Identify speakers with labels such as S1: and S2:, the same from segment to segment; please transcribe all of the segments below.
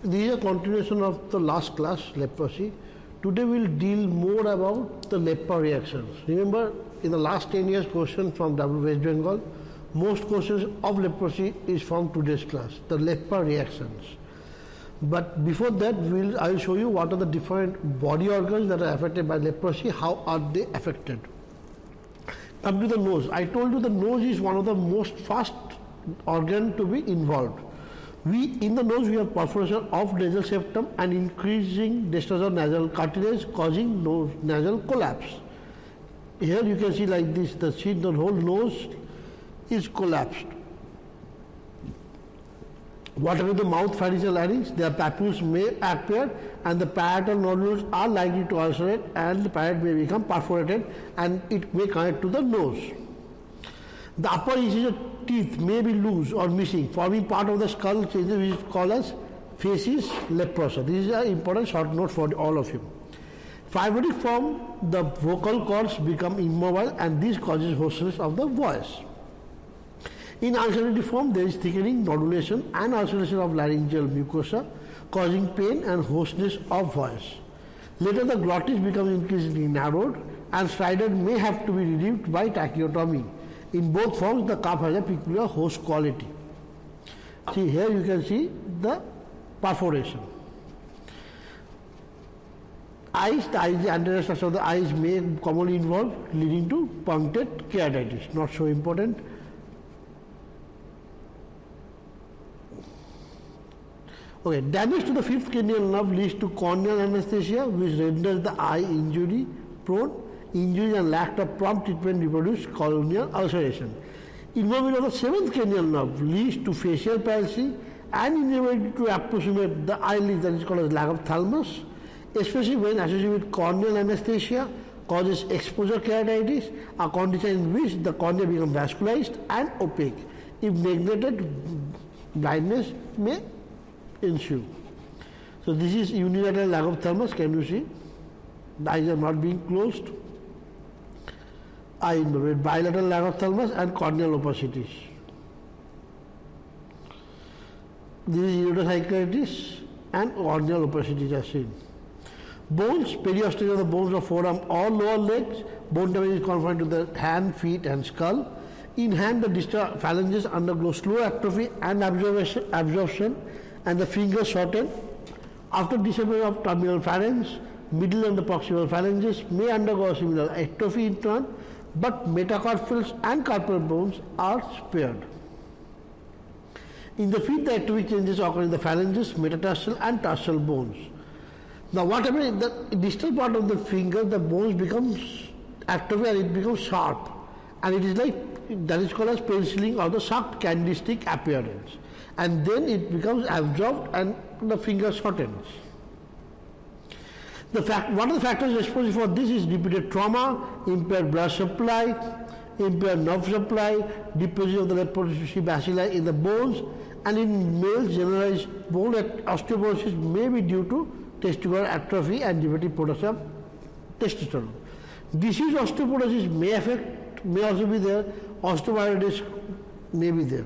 S1: This is a continuation of the last class, leprosy. Today we will deal more about the Lepra reactions. Remember, in the last 10 years question from West Bengal, most questions of leprosy is from today's class, the Lepra reactions. But before that, I will show you what are the different body organs that are affected by leprosy, how are they affected. Come to the nose. I told you the nose is one of the most fast organ to be involved. In the nose we have perforation of nasal septum and increasing discharge of nasal cartilage causing nasal collapse. Here you can see like this, the whole nose is collapsed. What about the mouth, pharynx, larynx? Their papules may appear and the parietal nodules are likely to ulcerate and the parietal may become perforated and it may connect to the nose. The upper incisor teeth may be loose or missing, forming part of the skull changes which is called as facies leprosa. This is an important short note for all of you. Fibrotic form, the vocal cords become immobile and this causes hoarseness of the voice. In ulcerative form, there is thickening, nodulation and ulceration of laryngeal mucosa, causing pain and hoarseness of voice. Later, the glottis becomes increasingly narrowed and stridor may have to be relieved by tracheotomy. In both forms, the cough has a peculiar hoarse quality. See, here you can see the perforation. Eyes, the anterior structure of the eyes may commonly involve, leading to punctate keratitis. Not so important. Okay, damage to the fifth cranial nerve leads to corneal anesthesia, which renders the eye injury prone. Injury and lack of prompt treatment reproduce corneal ulceration. Involvement of the seventh cranial nerve leads to facial palsy and inability to approximate the eyelids, that is called as lack of thalamus, especially when associated with corneal anesthesia, causes exposure keratitis, a condition in which the cornea becomes vascularized and opaque. If neglected, blindness may ensue. So this is unilateral lack of thalamus. Can you see? The eyes are not being closed. Eye with bilateral lack of thalamus and corneal opacities. This is iridocyclitis and corneal opacities are seen. Bones, periosteum of the bones of forearm or lower legs. Bone damage is confined to the hand, feet and skull. In hand, the distal phalanges undergo slow atrophy and absorption and the fingers shorten. After disappearance of terminal pharynx, middle and the proximal phalanges may undergo a similar atrophy in turn, but metacarpals and carpal bones are spared. In the feet, the atrophy changes occur in the phalanges, metatarsal and tarsal bones. Now what happens in the distal part of the finger, the bones becomes atrophy and it becomes sharp, and it is like, that is called as penciling or the sharp candlestick appearance, and then it becomes absorbed and the finger shortens. One of the factors responsible for this is repeated trauma, impaired blood supply, impaired nerve supply, deposition of the leprosy bacilli in the bones, and in males generalized bone osteoporosis may be due to testicular atrophy and defective production of testosterone. Disease osteoporosis may also be there, osteomyelitis may be there.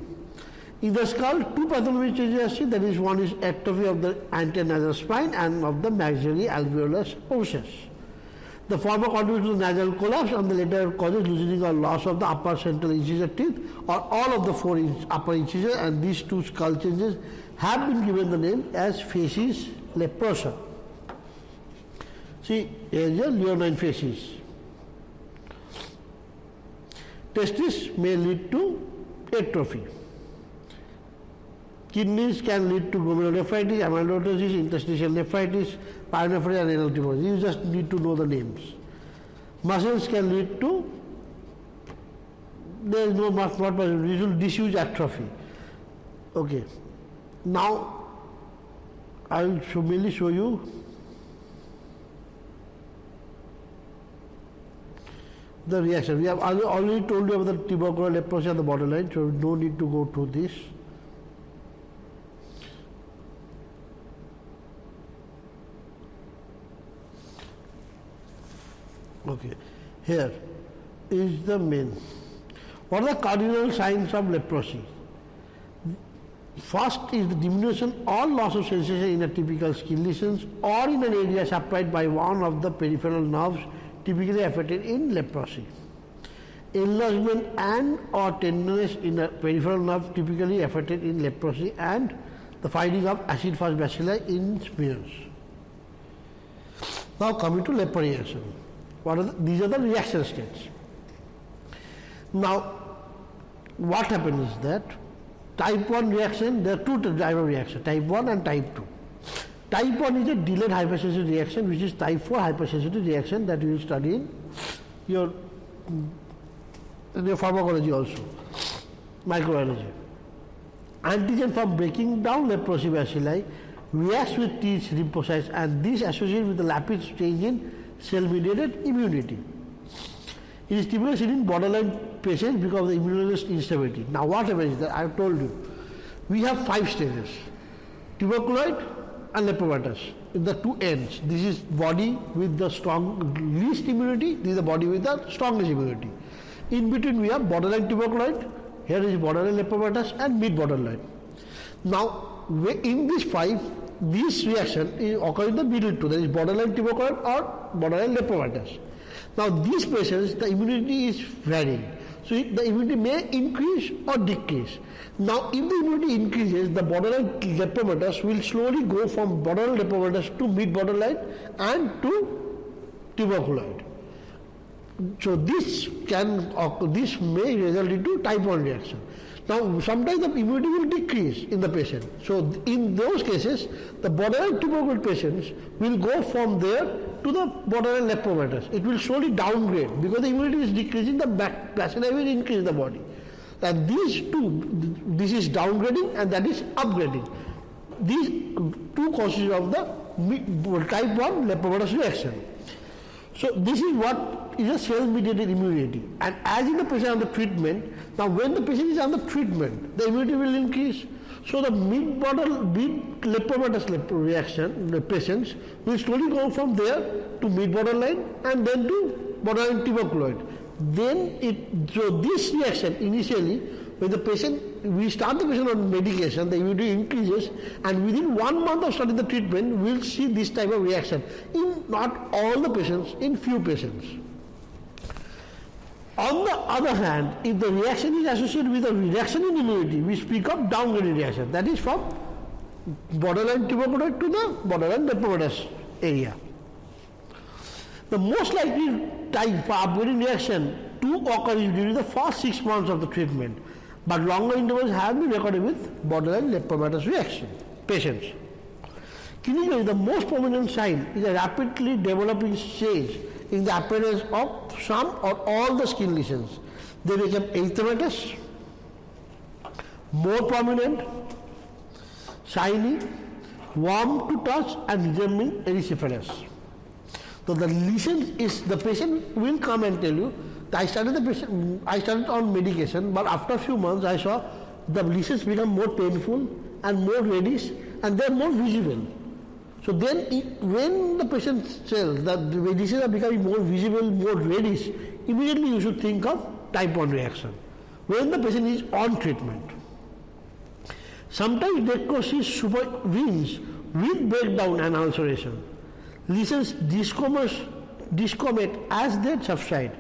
S1: In the skull, two pathological changes are seen, that is, one is atrophy of the anterior nasal spine and of the maxillary alveolar process. The former contributes to the nasal collapse and the latter causes loosening or loss of the upper central incisor teeth or all of the four upper incisors, and these two skull changes have been given the name as facies leprosa. See, here is a leonine facies. Testis may lead to atrophy. Kidneys can lead to glomerulonephritis, amyloidosis, interstitial nephritis, pyelonephritis and renal tumors. You just need to know the names. Muscles can lead to, there is no much possible, usual disuse atrophy. Okay. Now, I will mainly show you the reaction. We have already told you about the tubercular leprosy on the borderline, so no need to go through this. Okay, here is the main. What are the cardinal signs of leprosy? First is the diminution or loss of sensation in a typical skin lesions or in an area supplied by one of the peripheral nerves typically affected in leprosy. Enlargement and or tenderness in a peripheral nerve typically affected in leprosy, and the finding of acid fast bacilli in smears. Now coming to Lepra reaction. These are the reaction states. Now what happens is that type 1 reaction, there are two types of reaction, type 1 and type 2. Type 1 is a delayed hypersensitivity reaction, which is type 4 hypersensitivity reaction that you will study in your pharmacology also, microbiology. Antigen from breaking down leprosy bacilli reacts with T lymphocytes, and this associated with the rapid change in cell-mediated immunity. It is typically seen in borderline patients because of the immunologist instability. Now what happens is that I have told you, we have 5 stages, tuberculoid and lepromatous in the two ends. This is body with the least immunity, this is the body with the strongest immunity. In between we have borderline tuberculoid, here is borderline lepromatous and mid-borderline. Now in these 5, this reaction is occurring in the middle two, that is borderline tuberculoid or borderline lepromatous. Now these patients, the immunity is varying. So the immunity may increase or decrease. Now if the immunity increases, the borderline lepromatous will slowly go from borderline lepromatous to mid-borderline and to tuberculoid. So this may result into type 1 reaction. Now sometimes the immunity will decrease in the patient. So in those cases, the borderline tuberculoid patients will go from there to the borderline lepromatous. It will slowly downgrade because the immunity is decreasing, the bacilli will increase in the body. And these two, this is downgrading and that is upgrading. These two causes of the type 1 lepromatous reaction. So this is what is a cell-mediated immunity. And as in the patient on the treatment, now when the patient is on the treatment, the immunity will increase. So the mid-lepromatous reaction, the patients will slowly go from there to mid-borderline and then to borderline tuberculoid. So this reaction initially, when the patient, we start the patient on medication, the immunity increases, and within 1 month of starting the treatment, we will see this type of reaction in not all the patients, in few patients. On the other hand, if the reaction is associated with a reduction in immunity, we speak of downgrading reaction. That is from borderline tuberculoid to the borderline lepromatous area. The most likely time for upgrading reaction to occur is during the first 6 months of the treatment, but longer intervals have been recorded with borderline lepromatous reaction patients. Clinically, the most prominent sign is a rapidly developing stage in the appearance of some or all the skin lesions. They become erythematous, more prominent, shiny, warm to touch and resembling erysipelas. So the lesions is, the patient will come and tell you, I started on medication, but after a few months I saw the lesions become more painful and more reddish and they are more visible. So then when the patient tells that the lesions are becoming more visible, more reddish, immediately you should think of type 1 reaction when the patient is on treatment. Sometimes necrosis supervenes with breakdown and ulceration. Lesions discommate as they subside.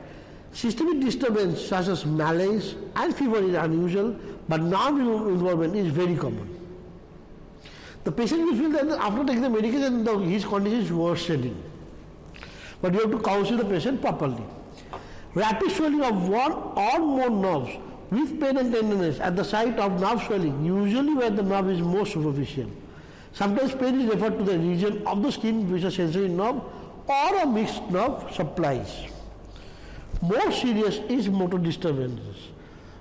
S1: Systemic disturbance such as malaise and fever is unusual, but non-involvement is very common. The patient will feel that after taking the medication, his condition is worsening. But you have to counsel the patient properly. Rapid swelling of one or more nerves with pain and tenderness at the site of nerve swelling, usually where the nerve is more superficial. Sometimes pain is referred to the region of the skin which is a sensory nerve or a mixed nerve supplies. More serious is motor disturbances,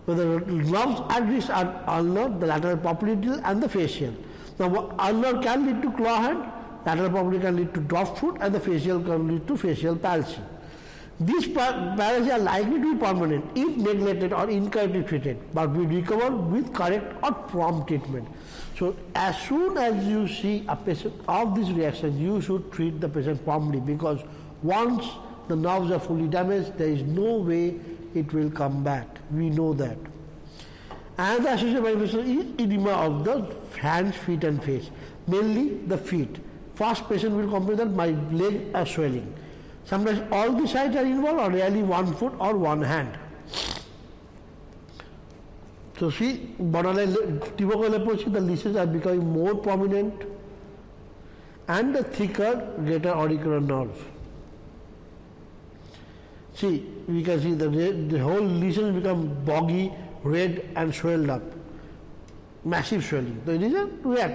S1: where the nerves at risk are ulnar, the lateral popliteal and the facial. Now ulnar can lead to claw hand, lateral popliteal can lead to drop foot and the facial can lead to facial palsy. These palsy are likely to be permanent if neglected or incorrectly treated, but we recover with correct or prompt treatment. So as soon as you see a patient of this reaction, you should treat the patient promptly, because once the nerves are fully damaged, there is no way it will come back. We know that. And the associated manifestation is edema of the hands, feet and face, mainly the feet. First patient will complain that my leg are swelling. Sometimes all the sides are involved or rarely one foot or one hand. So see, borderline tubercular leprosy, the lesions are becoming more prominent and the thicker greater auricular nerve. See, we can see the whole lesions become boggy, red and swelled up. Massive swelling. So it is a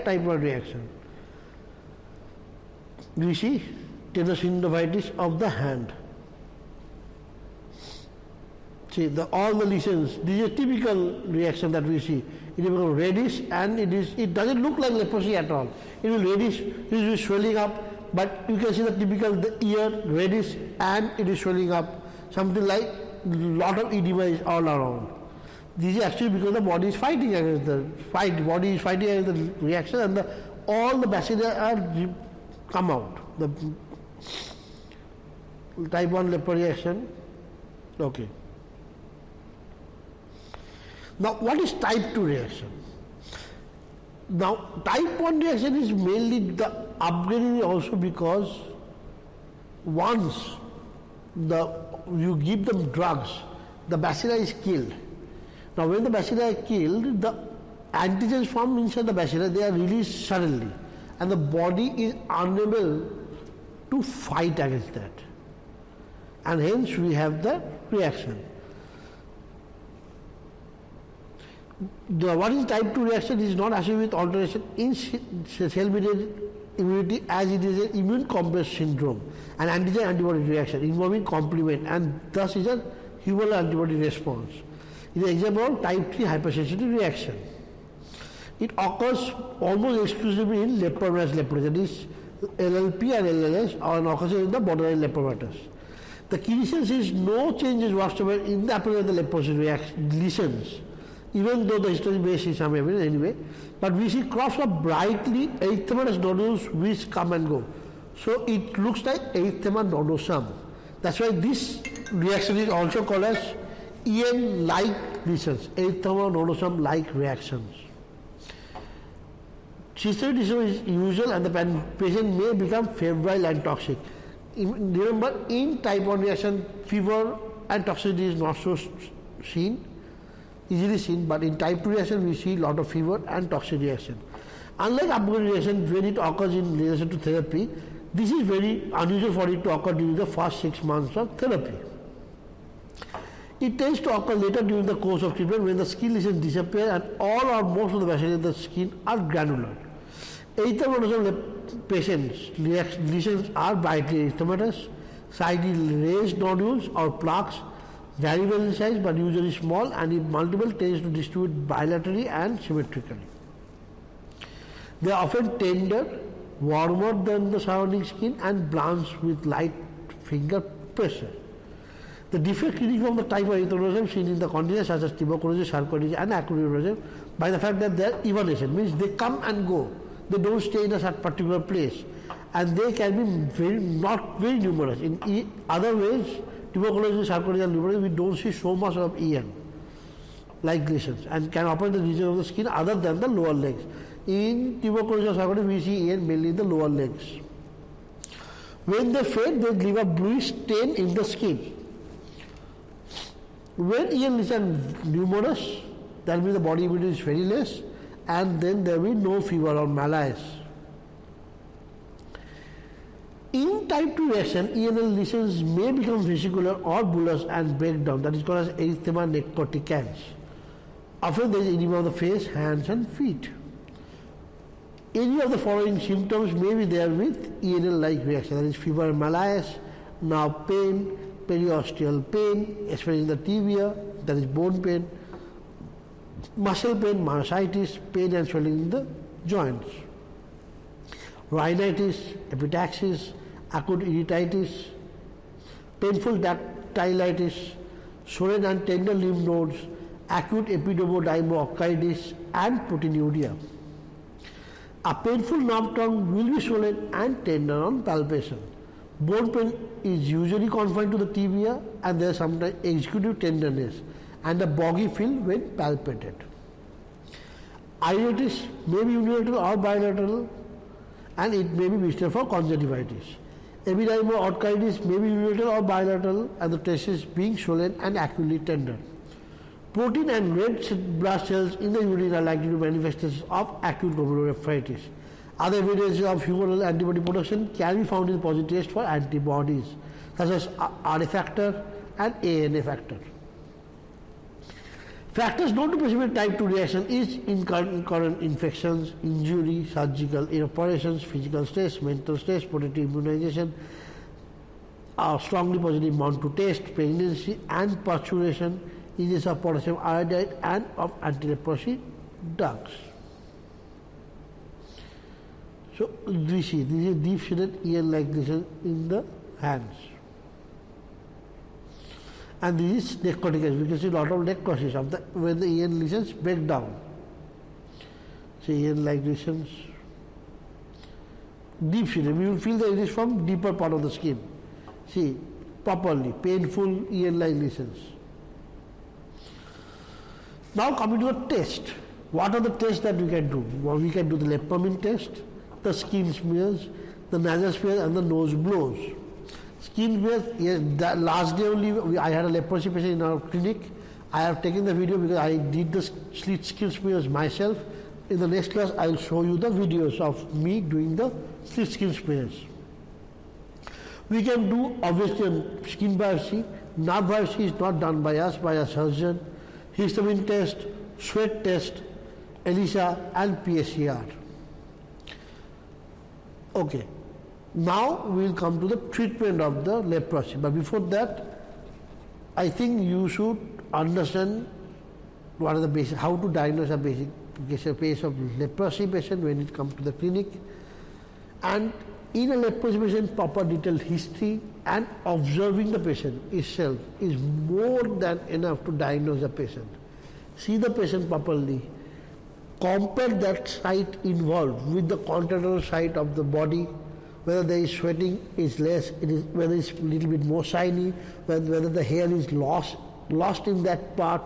S1: type 1 reaction. We see tenosynovitis of the hand. See, all the lesions, this is a typical reaction that we see. It will become reddish and it doesn't look like leprosy at all. It will reddish, it will be swelling up, but you can see the ear reddish and it is swelling up. Something like lot of edema is all around. This is actually because the body is fighting against body is fighting against the reaction and all the bacteria are come out. The type 1 leper reaction. Okay. Now, what is type 2 reaction? Now, type 1 reaction is mainly the upgrading also because once you give them drugs, the bacteria is killed. Now, when the bacteria are killed, the antigens formed inside the bacteria, they are released suddenly, and the body is unable to fight against that, and hence we have the reaction. What is type 2 reaction is not associated with alteration in cell-mediated immunity as it is an immune complex syndrome, an antigen-antibody reaction involving complement and thus is a humoral antibody response. It is an example of type 3 hypersensitivity reaction. It occurs almost exclusively in lepromatous leprosy, that is LLP and LLS, or occurs in the borderline lepromatous. The key difference is no changes whatsoever in the appearance of the leprosy lesions, even though the history base is some evidence anyway, but we see crops of brightly erythematous nodules which come and go. So it looks like erythema nodosum. That's why this reaction is also called as EN-like lesions, erythema nodosum-like reactions. Systemic is usual and the patient may become febrile and toxic. Remember, in type 1 reaction, fever and toxicity is not so easily seen, but in type 2 reaction we see a lot of fever and toxic reaction. Unlike upgrade reaction, when it occurs in relation to therapy, this is very unusual for it to occur during the first 6 months of therapy. It tends to occur later during the course of treatment when the skin lesions disappear and all or most of the bacteria in the skin are granular. Erythematous patients' lesions are brightly erythematous, slightly raised nodules or plaques, vary well in size but usually small, and if multiple tends to distribute bilaterally and symmetrically. They are often tender, warmer than the surrounding skin and blanched with light finger pressure. The defect clinic from the type of erythronodulism seen in the conditions such as tuberculosis, sarcoidosis and acute erythronodulism by the fact that they are evanescent, means they come and go. They don't stay in a particular place, and they can be not very numerous. In other ways, tuberculosis, sarcoidosis and leprosy, we don't see so much of EN like lesions and can occur in the region of the skin other than the lower legs. In tuberculosis or sarcoidosis, we see EN mainly in the lower legs. When they fade, they leave a bluish stain in the skin. When EN lesions are numerous, that means the body immunity is very less, and then there will be no fever or malaise. In type 2 reaction, ENL lesions may become vesicular or bullous and break down. That is called as erythema necroticans. Often there is edema of the face, hands and feet. Any of the following symptoms may be there with ENL-like reaction, that is fever and malaise, nerve pain, periosteal pain, especially in the tibia, that is bone pain, muscle pain, myositis, pain and swelling in the joints, rhinitis, epistaxis, acute iriditis, painful dactylitis, swollen and tender lymph nodes, acute epidermodymocarditis and proteinuria. A painful nerve tongue will be swollen and tender on palpation. Bone pain is usually confined to the tibia and there is sometimes executive tenderness and a boggy feel when palpated. Iritis may be unilateral or bilateral, and it may be mistaken for conjunctivitis. Epidermolysis may be unilateral or bilateral, and the testis being swollen and acutely tender. Protein and red blood cells in the urine are likely to manifestations of acute glomerulonephritis. Other evidences of humoral antibody production can be found in positive test for antibodies, such as RA factor and ANA factor. Factors known to precipitate type 2 reaction is concurrent infections, injury, surgical operations, physical stress, mental stress, protective immunization, strongly positive mount to test, pregnancy and parturition, uses of potassium iodide and of anti-leprosy drugs. So this is deep-seated EN-like lesion in the hands. And this is necrotic. We can see a lot of necrosis of the when the EN lesions break down. See EN-like lesions, deep-seated. We will feel that it is from deeper part of the skin. See, properly, painful EN-like lesions. Now coming to the test. What are the tests that we can do? Well, we can do the Lepra test, the skin smears, the nasal smear and the nose blows. Skin smears, yes, last day only I had a leprosy patient in our clinic. I have taken the video because I did the skin smears myself. In the next class I will show you the videos of me doing the skin smears. We can do obviously skin biopsy. Nerve biopsy is not done by us, by a surgeon. Histamine test, sweat test, ELISA and PCR. Okay, now we will come to the treatment of the leprosy. But before that, I think you should understand what are the basic, how to diagnose a basic case of leprosy patient when it comes to the clinic. And in a leprosy patient, proper detailed history and observing the patient itself is more than enough to diagnose the patient. See the patient properly, compare that site involved with the contralateral site of the body, whether there is sweating is less, whether it's a little bit more shiny, whether the hair is lost in that part.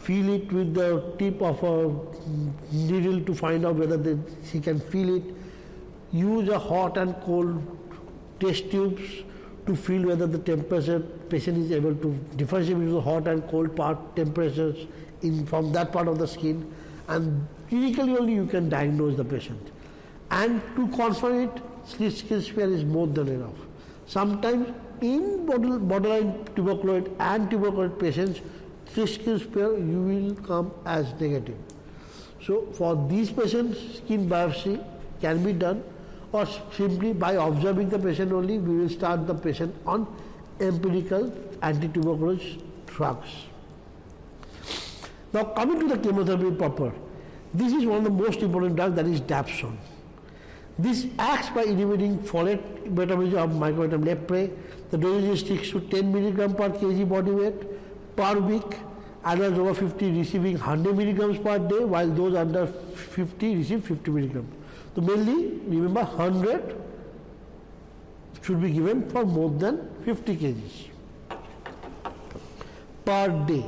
S1: Feel it with the tip of a needle to find out whether she can feel it. Use a hot and cold test tubes to feel whether the temperature patient is able to differentiate between the hot and cold part temperatures from that part of the skin, and clinically only you can diagnose the patient. And to confirm it, skin smear is more than enough. Sometimes in borderline tuberculosis and tuberculosis patients, skin smear you will come as negative. So for these patients, skin biopsy can be done, or simply by observing the patient only, we will start the patient on empirical anti-tuberculosis drugs. Now coming to the chemotherapy proper, this is one of the most important drugs, that is dapsone. This acts by inhibiting folate metabolism of Mycobacterium leprae. The dosage sticks to 10 mg per kg body weight per week. Adults over 50 receiving 100 mg per day, while those under 50 receive 50 mg. So mainly, remember 100 should be given for more than 50 kgs per day.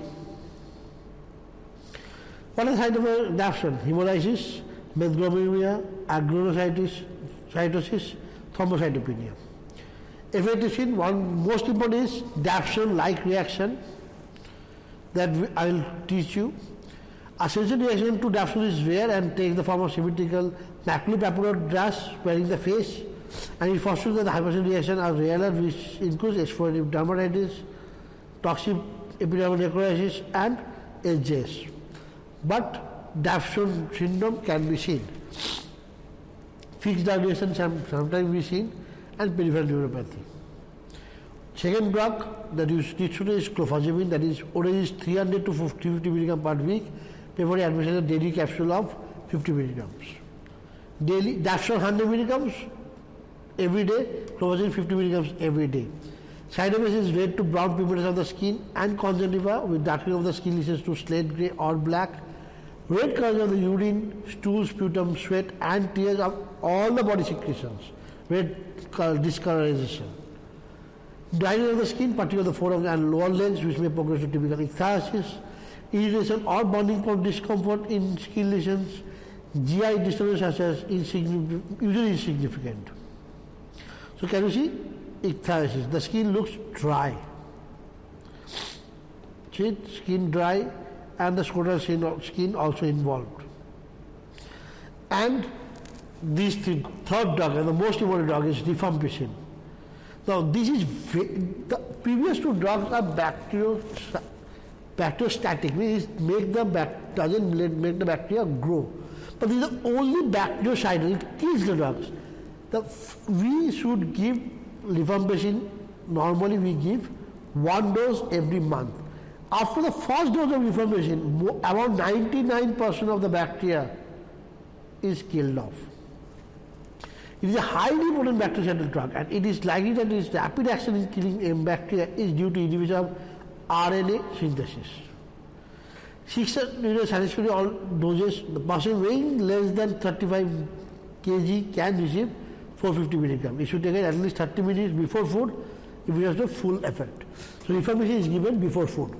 S1: What are the signs of dapsone? Hemolysis, methglobinuriae, agranulocytosis, thrombocytopenia. Effective one most important is dapsone-like reaction that I will teach you. A sensitive reaction to dapsone is rare and takes the form of symmetrical maculopapular rash spreading the face, and it fosters that the hypersensitive reactions are rarer, which includes exfoliative dermatitis, toxic epidermal necrosis and SJS. But dapsone syndrome can be seen. Fixed dilation sometimes be seen, and peripheral neuropathy. Second drug that you need to know is clofazimine, that is orally is 300 to 50 mg per week. Preferably administered a daily capsule of 50 mg. Daily dapsone 100 mg every day, clofazimine 50 mg every day. Side effects is red to brown pigmentation of the skin and conjunctiva with darkening of the skin lesions to slate grey or black. Red colors of the urine, stool, sputum, sweat and tears of all the body secretions. Red color discolorization. Dryness of the skin, particularly the forearms and lower legs, which may progress to typical ichthyosis. irritation or burning or discomfort in skin lesions, GI disturbance such as usually insignificant. So can you see ichthyosis? The skin looks dry. See, skin dry and the scrotal skin also involved. And this third drug and the most important drug is rifampicin. Now this is the previous two drugs are bacteriostatic, means doesn't make the bacteria grow. But this is the only bactericidal, it kills the drugs. We should give rifampicin, normally we give 1 dose every month. After the first dose of rifampicin, about 99% of the bacteria is killed off. It is a highly potent bactericidal drug, and it is likely that its rapid action in killing M bacteria is due to inhibition of RNA synthesis. 600 satisfactory all doses. The person weighing less than 35 kg can receive 450 milligram. It should take it at least 30 minutes before food if it has the full effect. So rifampicin is given before food.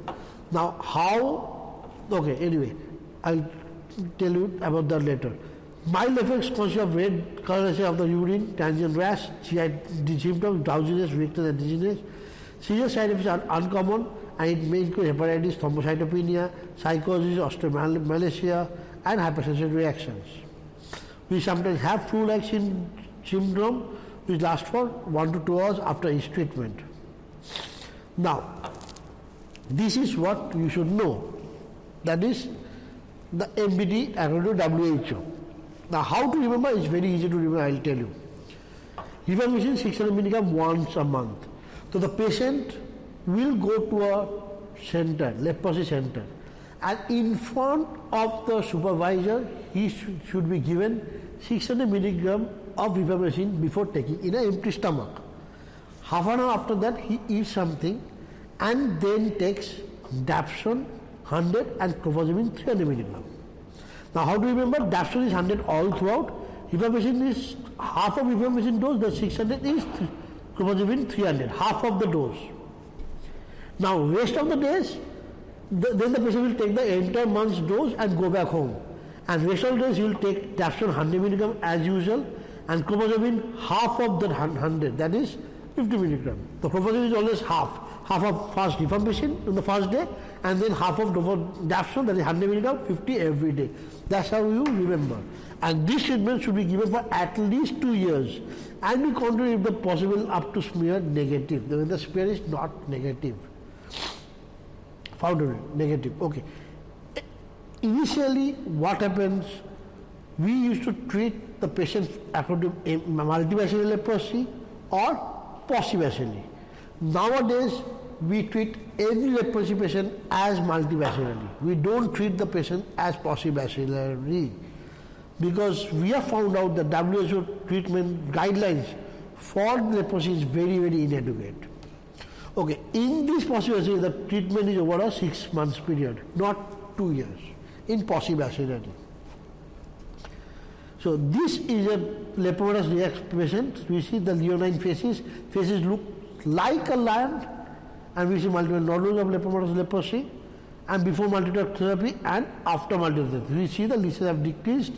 S1: Now how? Okay, anyway, I'll tell you about that later. Mild effects consist of red coloration of the urine, transient rash, GI symptoms, drowsiness, weakness, and dizziness. Serious side effects are uncommon, and it may include hepatitis, thrombocytopenia, psychosis, osteomalacia, and hypersensitive reactions. We sometimes have flu-like syndrome, which lasts for 1 to 2 hours after each treatment. Now, this is what you should know. That is the MBT according to WHO. Now, how to remember? It's very easy to remember, I'll tell you. Rifampicin 600 mg once a month. So the patient will go to a center, leprosy center, and in front of the supervisor, he should be given 600 mg of rifampicin before taking in an empty stomach. Half an hour after that, he eats something and then takes dapsone 100 and clofazimine 300 mg. Now, how to remember? Dapsone is 100 all throughout. Rifampicin is half of rifampicin dose. The 600 is clofazimine 300, half of the dose. Now, rest of the days, then the patient will take the entire month's dose and go back home. And rest of the days, he will take dapsone 100 mg as usual, and clofazimine half of the 100, that is 50 mg. The clofazimine is always half of first rifampicin in the first day, and then half of dapsone, that is 100 mg, 50 every day. That's how you remember. And this treatment should be given for at least 2 years, and be continued if the possible up to smear negative. When the smear is not negative, found negative. Okay. Initially, what happens? We used to treat the patient according to multibacillary leprosy or possibacillary. Nowadays, we treat every leprosy patient as multibacillary. We don't treat the patient as possibacillary, because we have found out that WHO treatment guidelines for leprosy is very, very inadequate. Okay, in this possibacillary, the treatment is over a 6 months period, not 2 years, in possibacillary. So this is a lepromatous patient. We see the leonine faces look like a lion, and we see multiple nodules of lepromatous leprosy, and before multi-drug therapy and after multi-drug therapy. We see the lesions have decreased.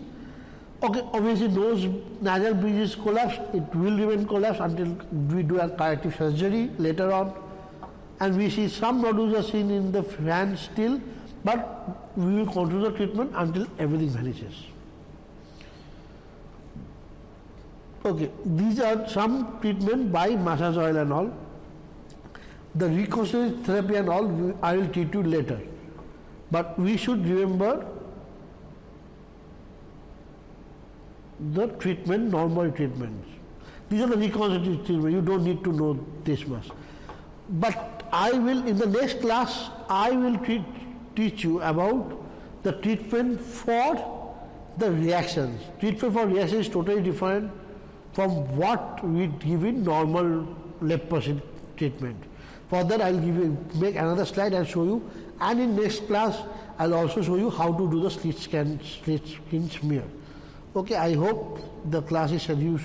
S1: Okay, obviously nose nasal bridge is collapsed. It will remain collapsed until we do a corrective surgery later on. And we see some nodules are seen in the hand still, but we will continue the treatment until everything vanishes. Okay, these are some treatment by massage oil and all. The reconstructive therapy and all, I will treat you later. But we should remember the treatment, normal treatments. These are the reconstructive treatment. You don't need to know this much. But I will, in the next class, I will teach you about the treatment for the reactions. Treatment for reactions is totally different from what we give in normal leprosy treatment. For that, I will make another slide and show you. And in next class, I'll also show you how to do the slit skin smear. Okay, I hope the class is you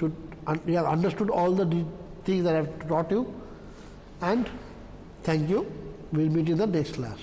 S1: have understood all the things that I have taught you. And thank you. We'll meet in the next class.